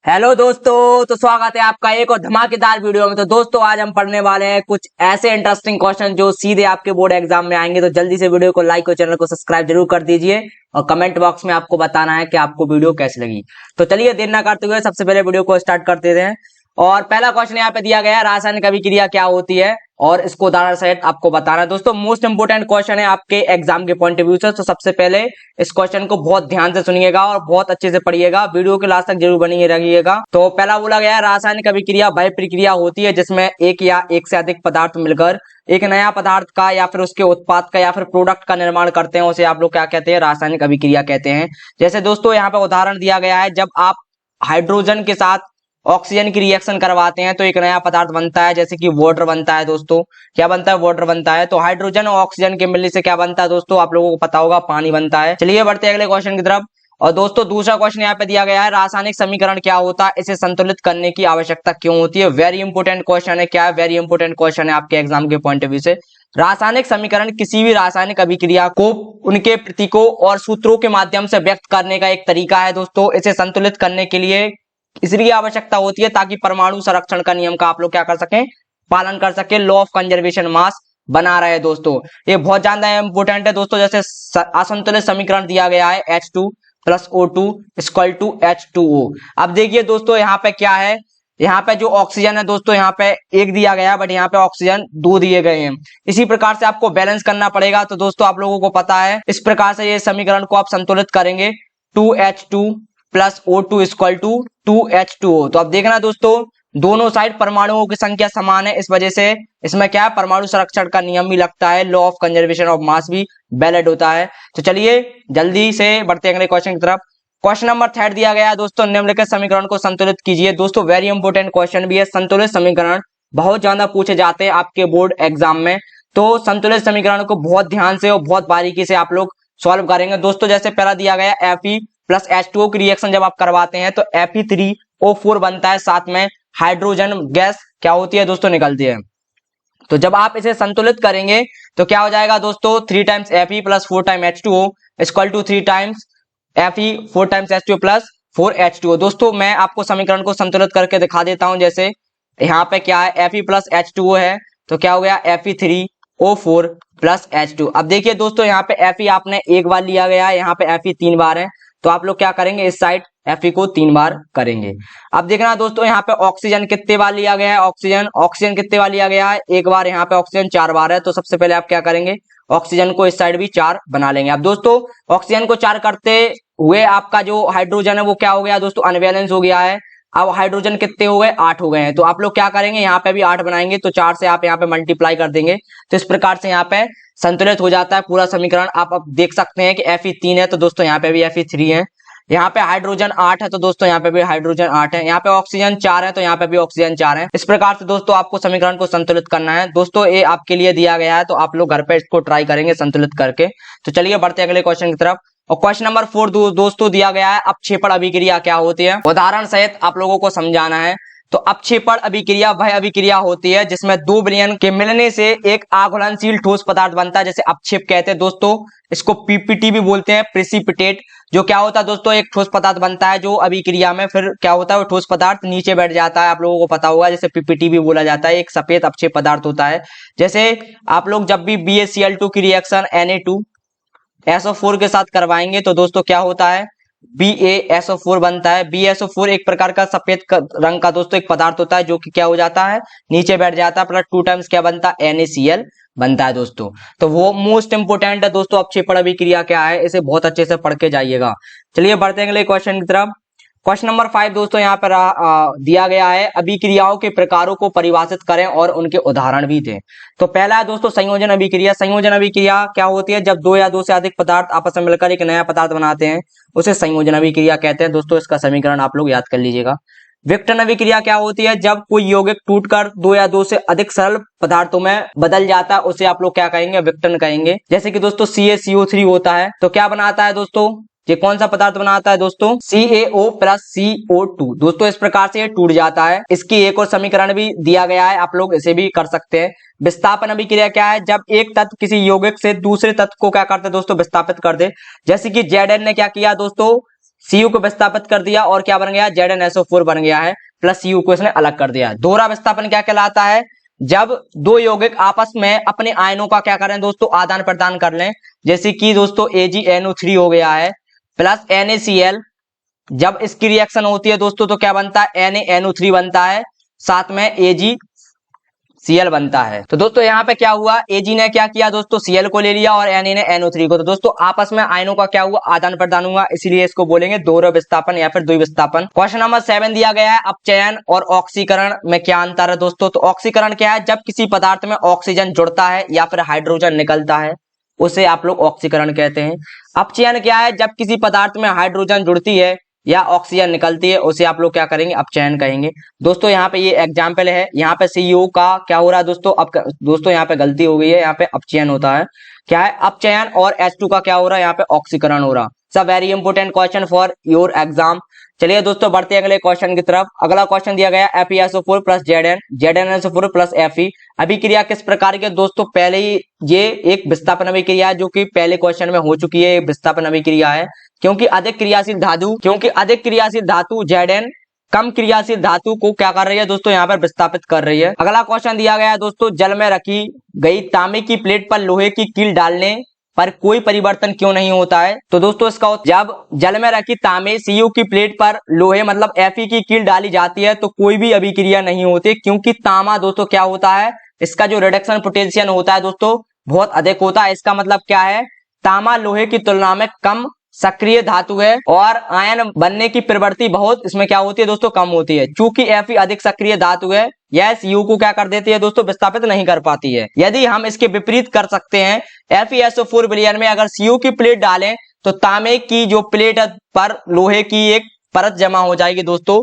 Hello दोस्तों, तो स्वागत है आपका एक और धमाकेदार वीडियो में। तो दोस्तों आज हम पढ़ने वाले हैं कुछ ऐसे इंटरेस्टिंग क्वेश्चन जो सीधे आपके बोर्ड एग्जाम में आएंगे। तो जल्दी से वीडियो को लाइक और चैनल को सब्सक्राइब जरूर कर दीजिए और कमेंट बॉक्स में आपको बताना है कि आपको वीडियो कैसी लगी। तो चलिए देर ना करते हुए सबसे पहले वीडियो को स्टार्ट करते हैं। और पहला क्वेश्चन यहाँ पे दिया गया है, रासायनिक अभिक्रिया क्या होती है और इसको उदाहरण सहित आपको बताना है। दोस्तों मोस्ट इंपोर्टेंट क्वेश्चन है आपके एग्जाम के पॉइंट ऑफ व्यू से। तो सबसे पहले इस क्वेश्चन को बहुत ध्यान से सुनिएगा और बहुत अच्छे से पढ़िएगा, वीडियो के लास्ट तक जरूर बनी रहिएगा। तो पहला बोला गया है, रासायनिक अभिक्रिया वह प्रक्रिया होती है जिसमें एक या एक से अधिक पदार्थ मिलकर एक नया पदार्थ का या फिर उसके उत्पाद का या फिर प्रोडक्ट का निर्माण करते हैं। उसे आप लोग क्या कहते हैं? रासायनिक अभिक्रिया कहते हैं। जैसे दोस्तों यहाँ पे उदाहरण दिया गया है, जब आप हाइड्रोजन के साथ ऑक्सीजन की रिएक्शन करवाते हैं तो एक नया पदार्थ बनता है, जैसे कि वाटर बनता है। दोस्तों क्या बनता है? वाटर बनता है। तो हाइड्रोजन और ऑक्सीजन के मिलने से क्या बनता है दोस्तों? आप लोगों को पता होगा, पानी बनता है। चलिए बढ़ते हैं अगले क्वेश्चन की तरफ। और दोस्तों दूसरा क्वेश्चन यहाँ पे दिया गया है, रासायनिक समीकरण क्या होता है, इसे संतुलित करने की आवश्यकता क्यों होती है? वेरी इंपोर्टेंट क्वेश्चन है। क्या है? वेरी इंपोर्टेंट क्वेश्चन है आपके एग्जाम के पॉइंट ऑफ व्यू से। रासायनिक समीकरण किसी भी रासायनिक अभिक्रिया को उनके प्रतीकों और सूत्रों के माध्यम से व्यक्त करने का एक तरीका है। दोस्तों इसे संतुलित करने के लिए इसलिए आवश्यकता होती है ताकि परमाणु संरक्षण का नियम का आप लोग क्या कर सकें? पालन कर सके, लॉ ऑफ कंजर्वेशन मास बना रहे। दोस्तों ये बहुत ज्यादा इंपोर्टेंट है। दोस्तों जैसे असंतुलित समीकरण दिया गया है H2 + O2 = H2O। अब देखिए दोस्तों यहाँ पे क्या है, यहाँ पे जो ऑक्सीजन है दोस्तों यहाँ पे एक दिया गया है, बट यहाँ पे ऑक्सीजन दो दिए गए हैं। इसी प्रकार से आपको बैलेंस करना पड़ेगा। तो दोस्तों आप लोगों को पता है, इस प्रकार से ये समीकरण को आप संतुलित करेंगे, 2H2 + O2 = 2H2O। तो अब देखना दोस्तों, दोनों साइड परमाणुओं की संख्या समान है, इस वजह से इसमें क्या है, परमाणु संरक्षण का नियम भी लगता है, law of conservation of mass भी वैलिड होता है। तो चलिए जल्दी से बढ़ते हैं अगले क्वेश्चन की तरफ। क्वेश्चन नंबर 3 दिया गया है दोस्तों, निम्नलिखित समीकरण को संतुलित कीजिए। दोस्तों वेरी इंपोर्टेंट क्वेश्चन भी है। संतुलित समीकरण बहुत ज्यादा पूछे जाते हैं आपके बोर्ड एग्जाम में। तो संतुलित समीकरण को बहुत ध्यान से और बहुत बारीकी से आप लोग सॉल्व करेंगे। दोस्तों जैसे पहला दिया गया Fe + H2O की रिएक्शन जब आप करवाते हैं तो Fe3O4 बनता है, साथ में हाइड्रोजन गैस क्या होती है दोस्तों? निकलती है। तो जब आप इसे संतुलित करेंगे तो क्या हो जाएगा दोस्तों? 3 × Fe + 4 × H2O = 3 × Fe 4 × H2O + 4H2O। दोस्तों मैं आपको समीकरण को संतुलित करके दिखा देता हूं। जैसे यहाँ पे क्या है, Fe + H2O है, तो क्या हो गया? Fe3O4 + H2। अब देखिए दोस्तों यहाँ पे Fe आपने एक बार लिया गया है, यहाँ पे Fe 3 बार है। तो आप लोग क्या करेंगे, इस साइड Fe को 3 बार करेंगे। अब देखना दोस्तों यहाँ पे ऑक्सीजन कितने बार लिया गया है, ऑक्सीजन कितने बार लिया गया है? एक बार। यहाँ पे ऑक्सीजन 4 बार है। तो सबसे पहले आप क्या करेंगे, ऑक्सीजन को इस साइड भी 4 बना लेंगे। अब दोस्तों ऑक्सीजन को 4 करते हुए आपका जो हाइड्रोजन है वो क्या हो गया दोस्तों? अनबैलेंस हो गया है। अब हाइड्रोजन कितने हो गए? 8 हो गए हैं। तो आप लोग क्या करेंगे, यहाँ पे भी 8 बनाएंगे, तो 4 से आप यहाँ पे मल्टीप्लाई कर देंगे। तो इस प्रकार से यहाँ पे संतुलित हो जाता है पूरा समीकरण। आप अब देख सकते हैं कि Fe 3 है, तो दोस्तों यहाँ पे भी Fe 3 है। यहाँ पे हाइड्रोजन 8 है, तो दोस्तों यहाँ पे भी हाइड्रोजन 8 है। यहाँ पे ऑक्सीजन 4 है, तो यहाँ पे भी ऑक्सीजन 4 है। इस प्रकार से दोस्तों आपको समीकरण को संतुलित करना है। दोस्तों ये आपके लिए दिया गया है, तो आप लोग घर पे इसको ट्राई करेंगे संतुलित करके। तो चलिए बढ़ते हैं अगले क्वेश्चन की तरफ। और क्वेश्चन नंबर 4 दोस्तों दिया गया है, अपक्षेपण अभिक्रिया क्या होती है? उदाहरण सहित आप लोगों को समझाना है। तो अपक्षेपण अभिक्रिया वह अभिक्रिया होती है जिसमें 2 विलयन के मिलने से एक आघूलनशील ठोस पदार्थ बनता है, जैसे अपक्षेप कहते हैं दोस्तों। इसको पीपीटी भी बोलते हैं, प्रेसिपिटेट। जो क्या होता है दोस्तों, एक ठोस पदार्थ बनता है जो अभिक्रिया में फिर क्या होता है, वो ठोस पदार्थ नीचे बैठ जाता है। आप लोगों को पता होगा, जैसे पीपीटी भी बोला जाता है, एक सफेद अपक्षेप पदार्थ होता है। जैसे आप लोग जब भी BaCl2 की रिएक्शन Na2SO4 के साथ करवाएंगे तो दोस्तों क्या होता है, BaSO4 बनता है। BaSO4 एक प्रकार का सफेद रंग का दोस्तों एक पदार्थ होता है जो कि क्या हो जाता है, नीचे बैठ जाता है, प्लस 2 टाइम्स क्या बनता है, NaCl बनता है दोस्तों। तो वो मोस्ट इंपोर्टेंट है दोस्तों, अपक्षेपण अभिक्रिया क्या है, इसे बहुत अच्छे से पढ़ के जाइएगा। चलिए बढ़ते हैं अगले क्वेश्चन की तरफ। क्वेश्चन नंबर 5 दोस्तों यहाँ पर दिया गया है, अभिक्रियाओं के प्रकारों को परिभाषित करें और उनके उदाहरण भी दें। तो पहला है दोस्तों संयोजन अभिक्रिया। संयोजन अभिक्रिया क्या होती है? जब 2 या 2 से अधिक पदार्थ आपस में मिलकर एक नया पदार्थ बनाते हैं, उसे संयोजन अभिक्रिया कहते हैं। दोस्तों इसका समीकरण आप लोग याद कर लीजिएगा। विघटन अभिक्रिया क्या होती है? जब कोई यौगिक टूटकर 2 या 2 से अधिक सरल पदार्थों में बदल जाता है, उसे आप लोग क्या कहेंगे, विघटन कहेंगे। जैसे कि दोस्तों CaCO3 होता है, तो क्या बनाता है दोस्तों, ये कौन सा पदार्थ बनाता है दोस्तों? CaO + CO2। दोस्तों इस प्रकार से ये टूट जाता है। इसकी एक और समीकरण भी दिया गया है, आप लोग इसे भी कर सकते हैं। विस्थापन अभिक्रिया क्या है? जब एक तत्व किसी यौगिक से दूसरे तत्व को क्या करते हैं दोस्तों, विस्थापित कर दे। जैसे कि Zn ने क्या किया दोस्तों, Cu को विस्थापित कर दिया और क्या बन गया, ZnSO4 बन गया है, प्लस Cu को इसने अलग कर दिया। दोहरा विस्थापन क्या कहलाता है, जब दो यौगिक आपस में अपने आयनों का क्या करें दोस्तों, आदान प्रदान कर लें। जैसे कि दोस्तों AgNO3 हो गया है प्लस NaCl, जब इसकी रिएक्शन होती है दोस्तों तो क्या बनता है, NaNO3 बनता है, साथ में AgCl बनता है। तो दोस्तों यहाँ पे क्या हुआ, Ag ने क्या किया दोस्तों, Cl को ले लिया और Na ने NO3 को। तो दोस्तों आपस में आयनों का क्या हुआ, आदान प्रदान हुआ, इसीलिए इसको बोलेंगे दोहरा विस्थापन या फिर द्विविस्थापन। क्वेश्चन नंबर 7 दिया गया है, अपचयन और ऑक्सीकरण में क्या अंतर है दोस्तों। तो ऑक्सीकरण क्या है, जब किसी पदार्थ में ऑक्सीजन जुड़ता है या फिर हाइड्रोजन निकलता है, उसे आप लोग ऑक्सीकरण कहते हैं। अपचयन क्या है, जब किसी पदार्थ में हाइड्रोजन जुड़ती है या ऑक्सीजन निकलती है, उसे आप लोग क्या करेंगे, अपचयन कहेंगे। दोस्तों यहाँ पे ये एग्जाम्पल है, यहाँ पे CO का क्या हो रहा है दोस्तों, अब दोस्तों यहाँ पे गलती हो गई है, यहाँ पे अपचयन होता है, क्या है अपचयन, और H2 का क्या हो रहा है, यहाँ पे ऑक्सीकरण हो रहा। सब very important question for your exam. चलिए दोस्तों बढ़ते हैं अगले क्वेश्चन की तरफ। अगला क्वेश्चन दिया गया FeSO4 plus ZnSO4 plus Fe अभिक्रिया किस प्रकार की है दोस्तों। पहले ही ये एक विस्थापन अभिक्रिया है, जो कि पहले क्वेश्चन में हो चुकी है, विस्थापन अभिक्रिया है, क्योंकि अधिक क्रियाशील धातु Zn कम क्रियाशील धातु को क्या कर रही है दोस्तों, यहाँ पर विस्थापित कर रही है। अगला क्वेश्चन दिया गया है दोस्तों, जल में रखी गई तांबे की प्लेट पर लोहे की कील डालने पर कोई परिवर्तन क्यों नहीं होता है। तो दोस्तों इसका जब जल में रखी तांबे Cu की प्लेट पर लोहे मतलब Fe की कील डाली जाती है तो कोई भी अभिक्रिया नहीं होती, क्योंकि तांबा दोस्तों क्या होता है, इसका जो रिडक्शन पोटेंशियल होता है दोस्तों बहुत अधिक होता है। इसका मतलब क्या है, तांबा लोहे की तुलना में कम सक्रिय धातु है और आयन बनने की प्रवृत्ति बहुत इसमें क्या होती है दोस्तों, कम होती है। चूंकि Fe अधिक सक्रिय धातु है, यह Cu को क्या कर देती है दोस्तों, विस्थापित नहीं कर पाती है। यदि हम इसके विपरीत कर सकते हैं, FeSO4 विलयन में अगर Cu की प्लेट डालें तो तांबे की जो प्लेट पर लोहे की एक परत जमा हो जाएगी दोस्तों,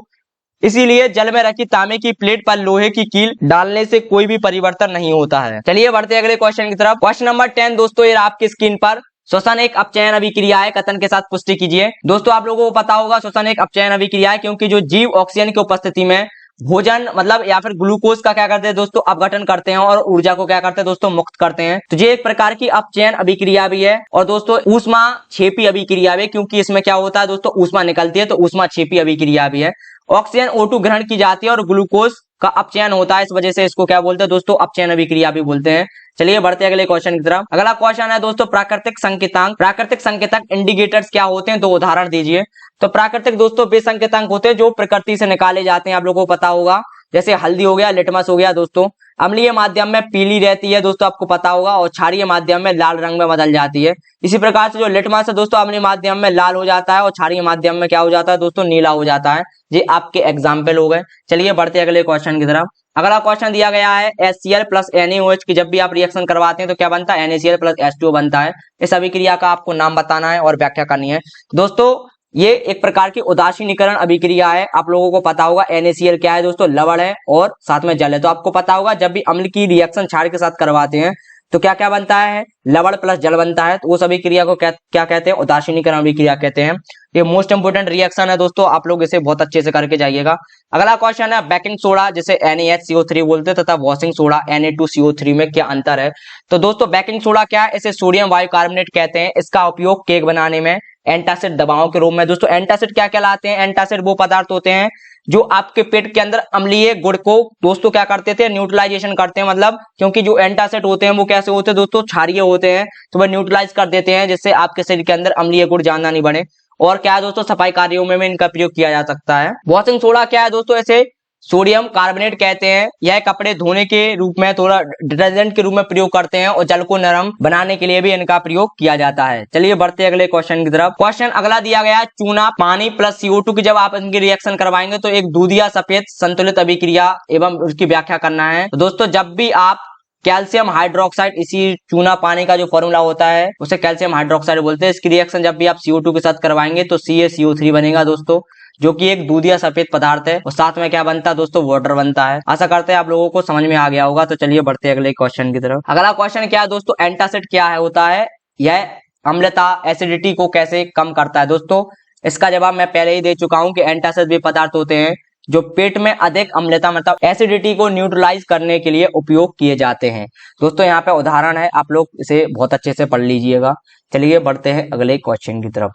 इसीलिए जल में रखी तांबे की प्लेट पर लोहे की कील डालने से कोई भी परिवर्तन नहीं होता है। चलिए बढ़ते हैं अगले क्वेश्चन की तरफ। क्वेश्चन नंबर 10 दोस्तों, ये आपकी स्क्रीन पर, श्वसन एक अपचयन अभिक्रिया है, कथन के साथ पुष्टि कीजिए। दोस्तों आप लोगों को पता होगा श्वसन एक अपचयन अभिक्रिया है, क्योंकि जो जीव ऑक्सीजन की उपस्थिति में भोजन मतलब या फिर ग्लूकोज का क्या करते हैं दोस्तों, अपघटन करते हैं और ऊर्जा को क्या करते हैं दोस्तों, मुक्त करते हैं। तो ये एक प्रकार की अपचयन अभिक्रिया भी है। और दोस्तों ऊष्मा क्षेपी अभिक्रिया भी, क्योंकि इसमें क्या होता है दोस्तों, ऊष्मा निकलती है, तो ऊष्मा क्षेपी अभिक्रिया भी है। ऑक्सीजन O2 ग्रहण की जाती है और ग्लूकोज का अपचयन होता है, इस वजह से इसको क्या बोलते हैं दोस्तों, अपचयन अभिक्रिया भी बोलते हैं। चलिए बढ़ते हैं अगले क्वेश्चन की तरफ। अगला क्वेश्चन है दोस्तों, प्राकृतिक संकेतांक। प्राकृतिक संकेतक इंडिकेटर्स क्या होते हैं, दो उदाहरण दीजिए। तो प्राकृतिक दोस्तों वे संकेतांक होते हैं जो प्रकृति से निकाले जाते हैं, आप लोगों को पता होगा, जैसे हल्दी हो गया, लिटमस हो गया दोस्तों। अम्लीय माध्यम में पीली रहती है दोस्तों, आपको पता होगा, और क्षारीय माध्यम में लाल रंग में बदल जाती है। इसी प्रकार से जो लिटमस है दोस्तों, अम्लीय माध्यम में लाल हो जाता है और क्षारीय माध्यम में क्या हो जाता है दोस्तों, नीला हो जाता है। ये आपके एग्जाम्पल हो गए। चलिए बढ़ते हैं अगले क्वेश्चन की तरफ। अगला क्वेश्चन दिया गया है HCl प्लस NaOH की जब भी आप रिएक्शन करवाते हैं तो क्या बनता है, NaCl प्लस H2O बनता है। इस अभिक्रिया का आपको नाम बताना है और व्याख्या करनी है। दोस्तों ये एक प्रकार की उदासीनीकरण अभिक्रिया है, आप लोगों को पता होगा। NaCl क्या है दोस्तों, लवण है और साथ में जल है। तो आपको पता होगा जब भी अम्ल की रिएक्शन क्षार के साथ करवाते हैं तो क्या क्या बनता है, लवण प्लस जल बनता है। तो उस अभिक्रिया को क्या कहते हैं, उदासीनीकरण अभिक्रिया कहते हैं। ये मोस्ट इंपोर्टेंट रिएक्शन है दोस्तों, आप लोग इसे बहुत अच्छे से करके जाइएगा। अगला क्वेश्चन है बेकिंग सोडा जिसे NaHCO3 बोलते हैं तथा वॉशिंग सोडा Na2CO3 में क्या अंतर है। तो दोस्तों बेकिंग सोडा क्या है, इसे सोडियम बाइकार्बोनेट कहते हैं। इसका उपयोग केक बनाने में एंटासिड दवाओं के रूप में। दोस्तों एंटासिड क्या कहलाते हैं, एंटासिड वो पदार्थ होते हैं जो आपके पेट के अंदर अम्लीय गुण को दोस्तों क्या करते थे, न्यूट्रलाइजेशन करते हैं। मतलब क्योंकि जो एंटासिड होते हैं वो कैसे होते हैं दोस्तों, क्षारीय होते हैं, तो वह न्यूट्रलाइज कर देते हैं, जिससे आपके शरीर के अंदर अम्लीय गुण ज्यादा नहीं बने। और क्या है दोस्तों, सफाई कार्यों में भी इनका प्रयोग किया जा सकता है। वॉशिंग सोडा क्या है दोस्तों, ऐसे सोडियम कार्बोनेट कहते हैं। यह कपड़े धोने के रूप में, थोड़ा डिटर्जेंट के रूप में प्रयोग करते हैं और जल को नरम बनाने के लिए भी इनका प्रयोग किया जाता है। चलिए बढ़ते हैं अगले क्वेश्चन की तरफ। क्वेश्चन अगला दिया गया है चूना पानी प्लस CO2 की जब आप इनकी रिएक्शन करवाएंगे तो एक दूधिया सफेद संतुलित अभिक्रिया एवं उसकी व्याख्या करना है। तो दोस्तों जब भी आप कैल्शियम हाइड्रोक्साइड, इसी चूना पानी का जो फॉर्मूला होता है उसे कैल्शियम हाइड्रोक्साइड बोलते हैं, इसकी रिएक्शन जब भी आप CO2 के साथ करवाएंगे तो CaCO3 बनेगा दोस्तों, जो कि एक दूधिया सफेद पदार्थ है। और साथ में क्या बनता है दोस्तों, वाटर बनता है। आशा करते हैं आप लोगों को समझ में आ गया होगा। तो चलिए बढ़ते हैं अगले क्वेश्चन की तरफ। अगला क्वेश्चन क्या है दोस्तों, एंटासिड क्या है होता है, यह अम्लता एसिडिटी को कैसे कम करता है। दोस्तों इसका जवाब मैं पहले ही दे चुका हूं कि एंटासिड वे पदार्थ होते हैं जो पेट में अधिक अम्लता मतलब एसिडिटी को न्यूट्रलाइज करने के लिए उपयोग किए जाते हैं। दोस्तों यहाँ पे उदाहरण है, आप लोग इसे बहुत अच्छे से पढ़ लीजिएगा। चलिए बढ़ते हैं अगले क्वेश्चन की तरफ।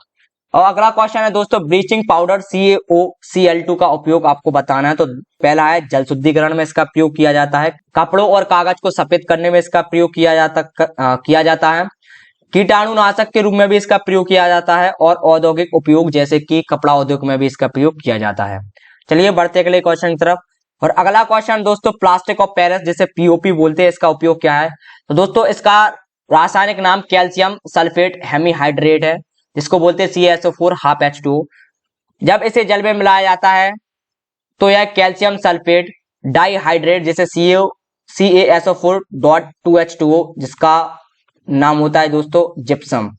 और अगला क्वेश्चन है दोस्तों, ब्लीचिंग पाउडर CaOCl2 का उपयोग आपको बताना है। तो पहला है जल शुद्धिकरण में इसका प्रयोग किया जाता है, कपड़ों और कागज को सफेद करने में इसका प्रयोग किया जाता है, कीटाणुनाशक के रूप में भी इसका प्रयोग किया जाता है, और औद्योगिक उपयोग जैसे कि कपड़ा उद्योग में भी इसका प्रयोग किया जाता है। चलिए बढ़ते अगले क्वेश्चन की तरफ। और अगला क्वेश्चन दोस्तों, प्लास्टिक ऑफ पेरिस जिसे POP बोलते हैं, इसका उपयोग क्या है? तो दोस्तों इसका रासायनिक नाम कैल्शियम सल्फेट हेमीहाइड्रेट है, जिसको बोलते हैं CaSO4 हाफ H2O। जब इसे जल में मिलाया जाता है तो यह कैल्शियम सल्फेट डाइहाइड्रेट जिसे CaSO4.2H2O, जिसका नाम होता है दोस्तों जिप्सम,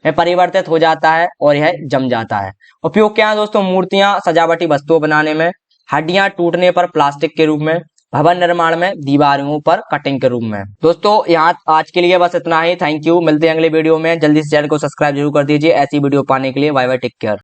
में परिवर्तित हो जाता है और यह जम जाता है। उपयोग क्या है दोस्तों? मूर्तियां, सजावटी वस्तुओं बनाने में, हड्डियां टूटने पर प्लास्टिक के रूप में, भवन निर्माण में, दीवारों पर कटिंग के रूप में। दोस्तों यहाँ आज के लिए बस इतना ही। थैंक यू, मिलते हैं अगले वीडियो में। जल्दी से चैनल को सब्सक्राइब जरूर कर दीजिए ऐसी वीडियो पाने के लिए। Bye bye, take care.